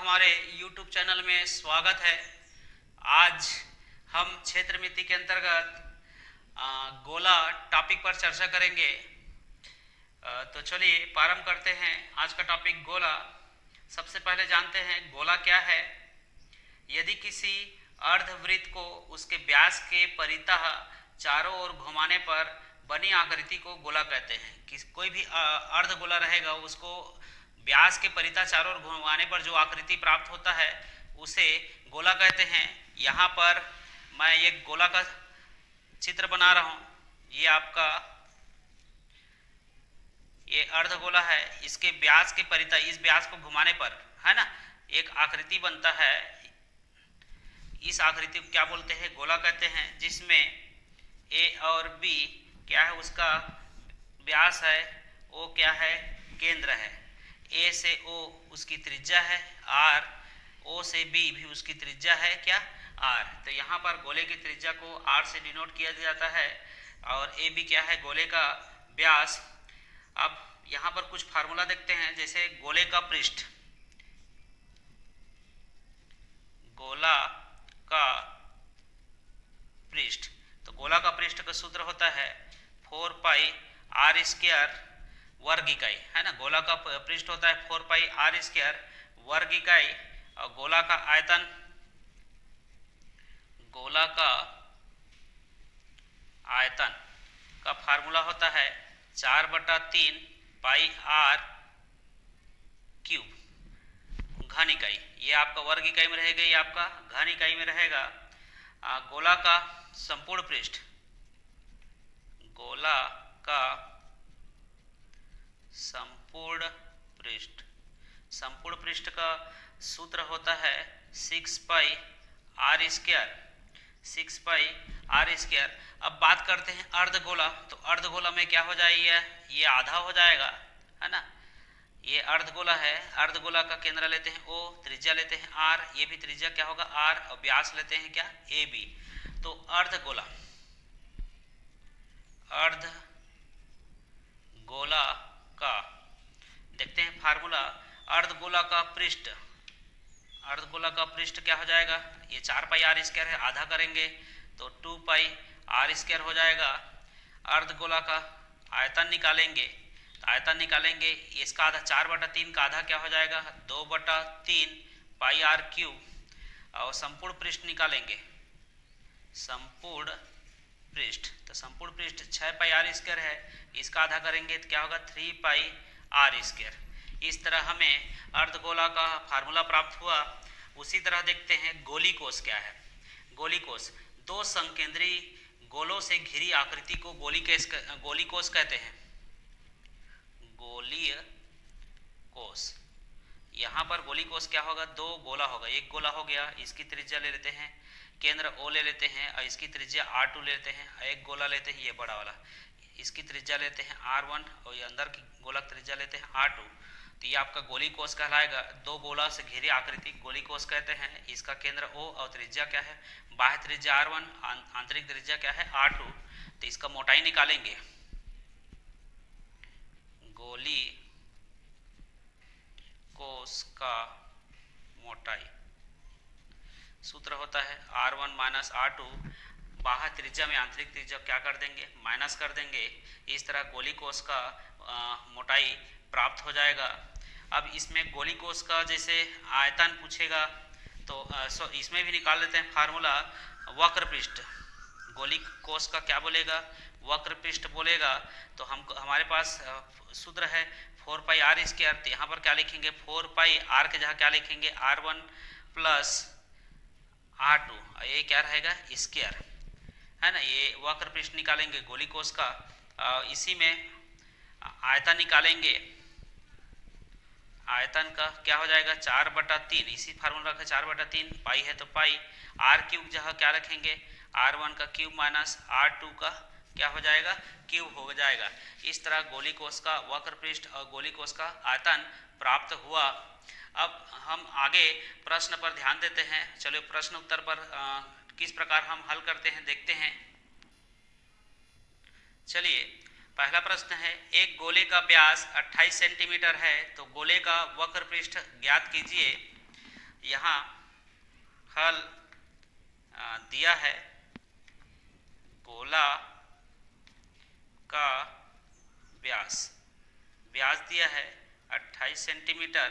हमारे YouTube channel में स्वागत है। आज हम क्षेत्र मिति के अंतर्गत गोला टॉपिक पर चर्चा करेंगे। तो चलिए प्रारंभ करते हैं। आज का टॉपिक गोला। सबसे पहले जानते हैं गोला क्या है। यदि किसी अर्धवृत्त को उसके व्यास के परितः चारों ओर घुमाने पर बनी आकृति को गोला कहते हैं। कोई भी अर्धगोला रहेगा उसको व्यास के परितः चारों ओर घुमाने पर जो आकृति प्राप्त होता है उसे गोला कहते हैं। यहाँ पर मैं एक गोला का चित्र बना रहा हूँ। ये आपका ये अर्धगोला है। इसके व्यास के परितः इस व्यास को घुमाने पर है ना एक आकृति बनता है। इस आकृति को क्या बोलते हैं? गोला कहते हैं। जिसमें ए और बी क्या है, उसका व्यास है, ओ क्या है, केंद्र है। ए से ओ उसकी त्रिज्या है आर, ओ से बी भी उसकी त्रिज्या है क्या, आर। तो यहाँ पर गोले की त्रिज्या को आर से डिनोट किया जाता है और ए बी क्या है, गोले का व्यास। अब यहाँ पर कुछ फार्मूला देखते हैं। जैसे गोले का पृष्ठ, गोला का पृष्ठ, तो गोला का पृष्ठ का सूत्र होता है 4 पाई आर स्क्वायर वर्ग इकाई, है ना। गोला का पृष्ठ होता है 4 पाई आर स्क्वायर वर्ग इकाई। और गोला का आयतन, गोला का आयतन का फार्मूला होता है 4/3 पाई आर क्यूब घन इकाई। ये आपका वर्ग इकाई में रहेगा, ये आपका घन इकाई में रहेगा। गोला का संपूर्ण पृष्ठ, गोला का संपूर्ण पृष्ठ, संपूर्ण पृष्ठ का सूत्र होता है 6 pi r square, 6 pi r square. अब बात करते हैं अर्धगोला। तो अर्धगोला में क्या हो जाएगा, ये आधा हो जाएगा, है ना। ये अर्धगोला है। अर्धगोला का केंद्र लेते हैं ओ, त्रिज्या लेते हैं आर, ये भी त्रिज्या क्या होगा आर, और व्यास लेते हैं क्या, ए बी। तो अर्धगोला, अर्धगोला का देखते हैं फार्मूला। अर्धगोला का पृष्ठ, अर्धगोला का पृष्ठ क्या हो जाएगा, ये 4 पाई आर स्क्वायर है, आधा करेंगे तो 2 पाई आर स्क्वायर हो जाएगा। अर्धगोला का आयतन निकालेंगे, तो आयतन निकालेंगे इसका आधा 4/3 का आधा क्या हो जाएगा 2/3 पाई आर क्यूब। और संपूर्ण पृष्ठ निकालेंगे, संपूर्ण पृष्ठ, तो संपूर्ण पृष्ठ 6 पाई आर स्क्वायर है, इसका आधा करेंगे तो क्या होगा 3 पाई आर स्क्वायर। इस तरह हमें अर्धगोला का फार्मूला प्राप्त हुआ। उसी तरह देखते हैं गोली कोष क्या है। गोली कोष, दो संकेंद्री गोलों से घिरी आकृति को गोली कोष कहते हैं। गोलीय कोष, यहाँ पर गोली कोष क्या होगा, दो गोला होगा। एक गोला हो गया, इसकी त्रिज्या ले लेते हैं, केंद्र ओ ले लेते हैं और इसकी त्रिज्या R2 लेते हैं। एक गोला लेते हैं ये बड़ा वाला, इसकी त्रिज्या लेते हैं R1 और ये अंदर की गोला त्रिज्या लेते हैं R2। तो ये आपका गोली कोष कहलाएगा। दो गोला से घिरी आकृति गोली कोष कहते हैं। इसका केंद्र O और त्रिज्या क्या है, बाह्य त्रिज्या R1, आंतरिक त्रिज्या क्या है R2। तो इसका मोटाई निकालेंगे। गोली कोष का मोटाई सूत्र होता है R1 माइनस R2। बाह्य त्रिज्या में आंतरिक त्रिज्या क्या कर देंगे, माइनस कर देंगे। इस तरह गोली कोष का मोटाई प्राप्त हो जाएगा। अब इसमें गोली कोष का जैसे आयतन पूछेगा तो इसमें भी निकाल लेते हैं फार्मूला। वक्र पृष्ठ, गोली कोष का क्या बोलेगा, वक्र पृष्ठ बोलेगा। तो हमको हमारे पास सूत्र है 4 पाई आर स्क्वायर। तो यहाँ पर क्या लिखेंगे, 4 पाई आर के जगह क्या लिखेंगे R1 प्लस R2, ये क्या रहेगा स्क्वायर, है ना। ये वक्र पृष्ठ निकालेंगे गोली कोष का। इसी में आयतन निकालेंगे। आयतन का क्या हो जाएगा 4/3, इसी फार्मूला का 4/3 पाई है तो पाई, आर क्यूब जगह क्या रखेंगे R1 का क्यूब माइनस R2 का क्या हो जाएगा क्यूब हो जाएगा। इस तरह गोली कोष का वक्र पृष्ठ और गोली कोष का आयतन प्राप्त हुआ। अब हम आगे प्रश्न पर ध्यान देते हैं। चलो प्रश्न उत्तर पर किस प्रकार हम हल करते हैं देखते हैं। चलिए पहला प्रश्न है, एक गोले का व्यास 28 सेंटीमीटर है तो गोले का वक्र पृष्ठ ज्ञात कीजिए। यहाँ हल दिया है गोला का व्यास दिया है 28 सेंटीमीटर।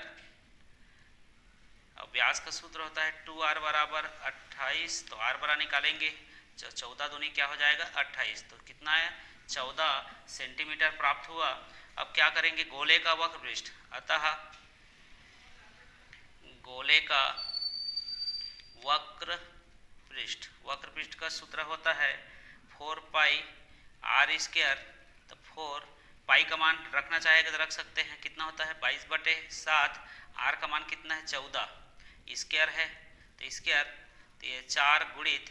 अब व्यास का सूत्र होता है 2r बराबर 28, तो r बराबर निकालेंगे 14 दूनी क्या हो जाएगा 28, तो कितना है 14 सेंटीमीटर प्राप्त हुआ। अब क्या करेंगे, गोले का वक्र पृष्ठ, अतः गोले का वक्र पृष्ठ का सूत्र होता है 4 पाई r स्क्वायर। तो 4 पाई का मान रखना चाहेगा तो रख सकते हैं, कितना होता है 22/7, r का मान कितना है 14, स्क्वायर है तो स्क्वायर, तो ये 4 गुणित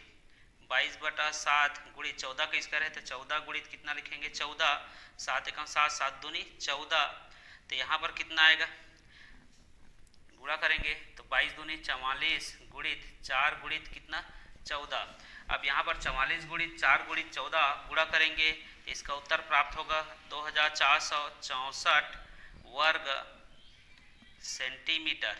22/7 गुणित 14 का स्क्वायर है तो 14 गुणित कितना लिखेंगे 14, 7 एकम 7, 7 दूनी 14, तो यहाँ पर कितना आएगा गुणा करेंगे तो 22 दूनी 44 गुणित 4 गुणित कितना 14। अब यहाँ पर 44 गुणित 4 गुणित 14 गुणा करेंगे तो इसका उत्तर प्राप्त होगा 2464 वर्ग सेंटीमीटर।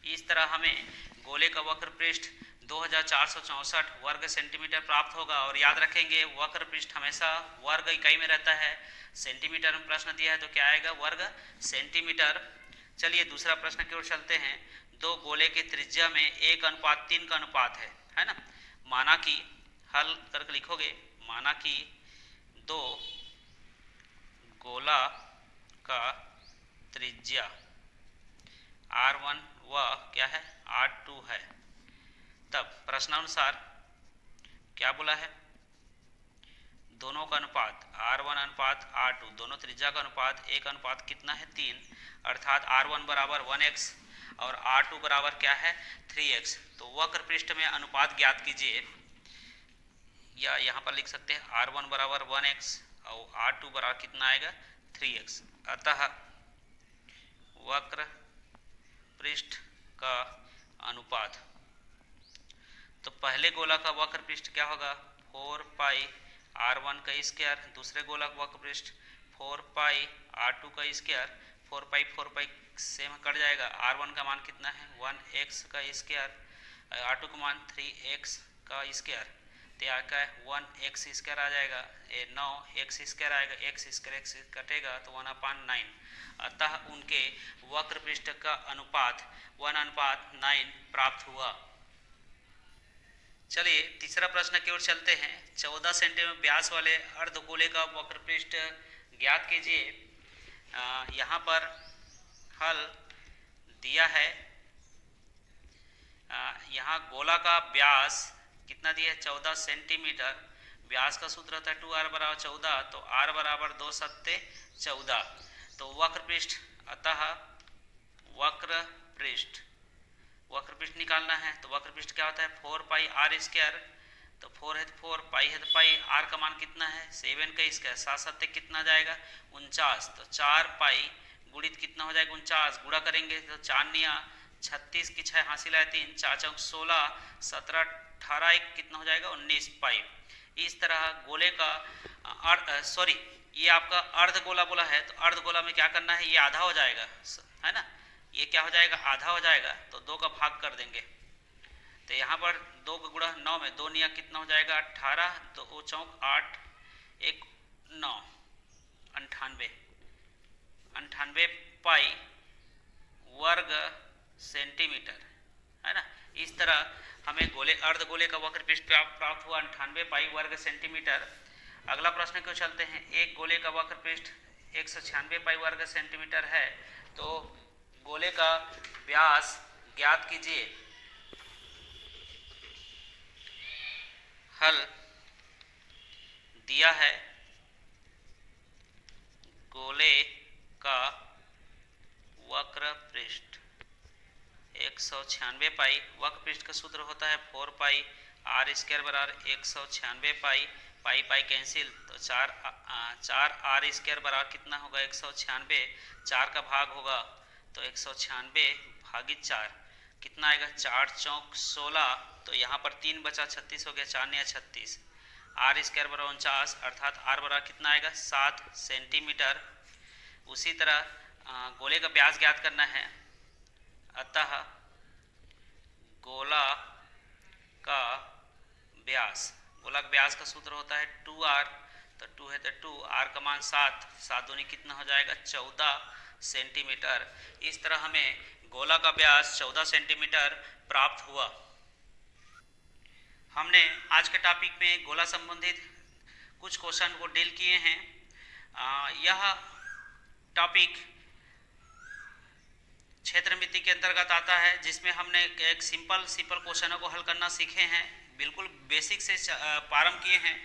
इस तरह हमें गोले का वक्र पृष्ठ 2464 वर्ग सेंटीमीटर प्राप्त होगा। और याद रखेंगे वक्र पृष्ठ हमेशा वर्ग इकाई में रहता है, सेंटीमीटर में प्रश्न दिया है तो क्या आएगा वर्ग सेंटीमीटर। चलिए दूसरा प्रश्न की ओर चलते हैं। दो गोले की त्रिज्या में 1:3 का अनुपात है ना। माना कि हल करके लिखोगे, माना कि दो गोला का त्रिज्या r1 व क्या है r2 है, तब प्रश्नानुसार क्या बोला है, दोनों का अनुपात r1 अनुपात r2, दोनों त्रिज्या का अनुपात 1 कितना है 3, अर्थात r1 बराबर 1x और r2 बराबर क्या है 3x। तो वक्र पृष्ठ में अनुपात ज्ञात कीजिए, या यहाँ पर लिख सकते हैं r1 बराबर 1x और r2 बराबर कितना आएगा 3x। अतः वक्र पृष्ठ का अनुपात, तो पहले गोला का वक्र पृष्ठ क्या होगा 4 पाई r1 का स्क्वायर, दूसरे गोला का वक्र पृष्ठ 4 पाई r2 का स्क्वायर, 4 पाई से में कट जाएगा, r1 का मान कितना है 1x का स्क्वायर, r2 का मान 3x का स्क्वायर, तो क्या है 1x स्क्वायर आ जाएगा, 9x स्क्वायर आएगा, x स्क्वायर x कटेगा तो 1/9। अतः उनके वक्र पृष्ठ का अनुपात 1:9 प्राप्त हुआ। चलिए तीसरा प्रश्न की ओर चलते हैं। 14 सेंटीमीटर व्यास वाले अर्धगोले का वक्र पृष्ठ ज्ञात कीजिए। यहाँ पर हल दिया है, यहाँ गोला का व्यास कितना दिया है 14 सेंटीमीटर, व्यास का सूत्र होता है 2r बराबर 14, तो r बराबर 2 सत्ते 14। तो वक्र पृष्ठ, अतः वक्र पृष्ठ निकालना है, तो वक्र पृष्ठ क्या होता है 4 पाई r स्क्वायर, तो 4 है तो 4, पाई है तो पाई, r का मान कितना है 7 का स्क्वायर, 7 7 कितना जाएगा 49, तो 4 पाई गुणित कितना हो जाएगा 49, गुणा करेंगे तो 4 निया 36 की 6 हासिल है 3, 4 चौक 16, 17 18 1 कितना हो जाएगा 19 पाई। इस तरह गोले का ये आपका अर्धगोला बोला है, तो अर्धगोला में क्या करना है, ये आधा हो जाएगा है ना, ये क्या हो जाएगा आधा हो जाएगा, तो 2 का भाग कर देंगे, तो यहाँ पर 2 का गुणा 9 में 2 निया कितना हो जाएगा 18, 2 चौक 8 1 9, 98 पाई वर्ग सेंटीमीटर है ना। इस तरह हमें अर्धगोले का वक्र पृष्ठ प्राप्त हुआ 98 पाई वर्ग सेंटीमीटर। अगला प्रश्न क्यों चलते हैं। एक गोले का वक्र पृष्ठ 196 पाई वर्ग सेंटीमीटर है, तो गोले का व्यास ज्ञात कीजिए। हल दिया है गोले का वक्र पृष्ठ 196 पाई, वक्र पृष्ठ का सूत्र होता है 4 पाई r स्क्वायर बराबर 196 पाई, पाई कैंसिल, तो 4 r स्क्वायर बराबर कितना होगा 196, 4 का भाग होगा तो 196 भागित 4 कितना आएगा 4 चौक 16, तो यहाँ पर 3 बचा 36 हो गया, 4 नया 36, r स्क्वायर बराबर 49, अर्थात r बराबर कितना आएगा 7 सेंटीमीटर। उसी तरह गोले का व्यास ज्ञात करना है, अतः गोला का व्यास, गोला का व्यास का सूत्र होता है 2r, तो 2 है तो 2, r का मान 7, 7 दूनी कितना हो जाएगा 14 सेंटीमीटर। इस तरह हमें गोला का व्यास 14 सेंटीमीटर प्राप्त हुआ। हमने आज के टॉपिक में गोला संबंधित कुछ क्वेश्चन को डील किए हैं। यह टॉपिक क्षेत्रमिति के अंतर्गत आता है, जिसमें हमने एक सिंपल क्वेश्चनों को हल करना सीखे हैं, बिल्कुल बेसिक से प्रारंभ किए हैं।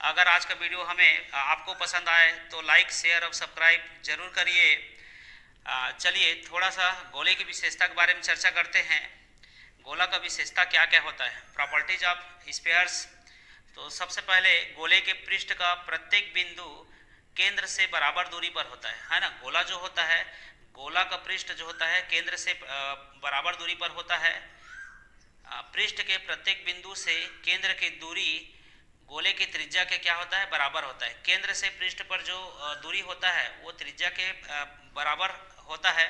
अगर आज का वीडियो हमें आपको पसंद आए तो लाइक, शेयर और सब्सक्राइब जरूर करिए। चलिए थोड़ा सा गोले की विशेषता के बारे में चर्चा करते हैं। गोला का विशेषता क्या क्या होता है, प्रॉपर्टीज ऑफ स्फीयर्स। तो सबसे पहले गोले के पृष्ठ का प्रत्येक बिंदु केंद्र से बराबर दूरी पर होता है ना। गोला जो होता है, गोला का पृष्ठ जो होता है केंद्र से बराबर दूरी पर होता है। पृष्ठ के प्रत्येक बिंदु से केंद्र की दूरी गोले की त्रिज्या के क्या होता है, बराबर होता है। केंद्र से पृष्ठ पर जो दूरी होता है वो त्रिज्या के बराबर होता है।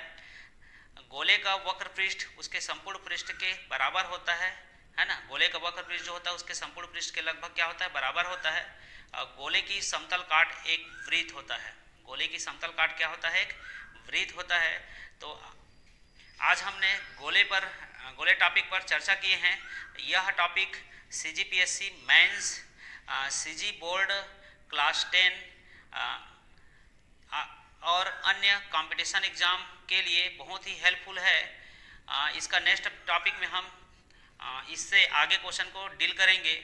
गोले का वक्र पृष्ठ उसके संपूर्ण पृष्ठ के बराबर होता है ना। गोले का वक्र पृष्ठ जो होता है उसके संपूर्ण पृष्ठ के लगभग क्या होता है, बराबर होता है। गोले की समतल काट एक वृत्त होता है। गोले की समतल काट क्या होता है, एक वृत्त होता है। तो आज हमने गोले टॉपिक पर चर्चा किए हैं। यह topic CGPSC mains, CG board, class 10 और अन्य कंपटीशन एग्जाम के लिए बहुत ही हेल्पफुल है। इसका नेक्स्ट टॉपिक में हम इससे आगे क्वेश्चन को डील करेंगे।